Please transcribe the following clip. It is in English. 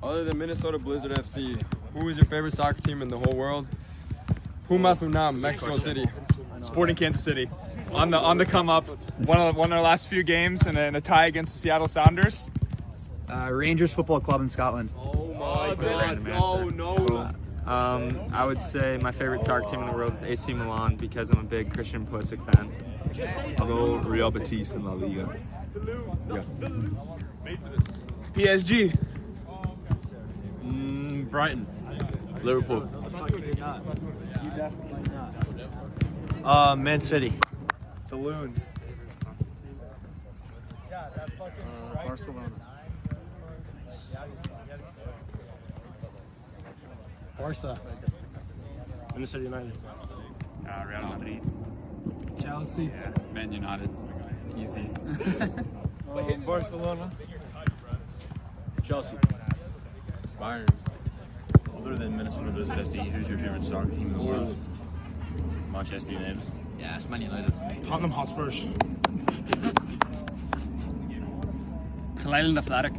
Other than Minnesota Blizzard FC, who is your favorite soccer team in the whole world? Pumas Unam, Mexico City. Sporting Kansas City. On the come up. Won our last few games and a tie against the Seattle Sounders. Rangers Football Club in Scotland. Oh my God! No. I would say my favorite soccer team in the world is AC Milan because I'm a big Christian Pulisic fan. I'll go Real Betis in La Liga. Yeah. PSG. Brighton. Liverpool. Man City. The Loons. Barcelona. Barca. Minnesota United. Real Madrid. Chelsea. Man United. Easy. Barcelona. Chelsea. Bayern. Other than Minnesota Blizzard FC, who's your favorite soccer team in the world? Manchester United. Yeah, it's Man United. Tottenham Hotspurs. Kyle Athletic.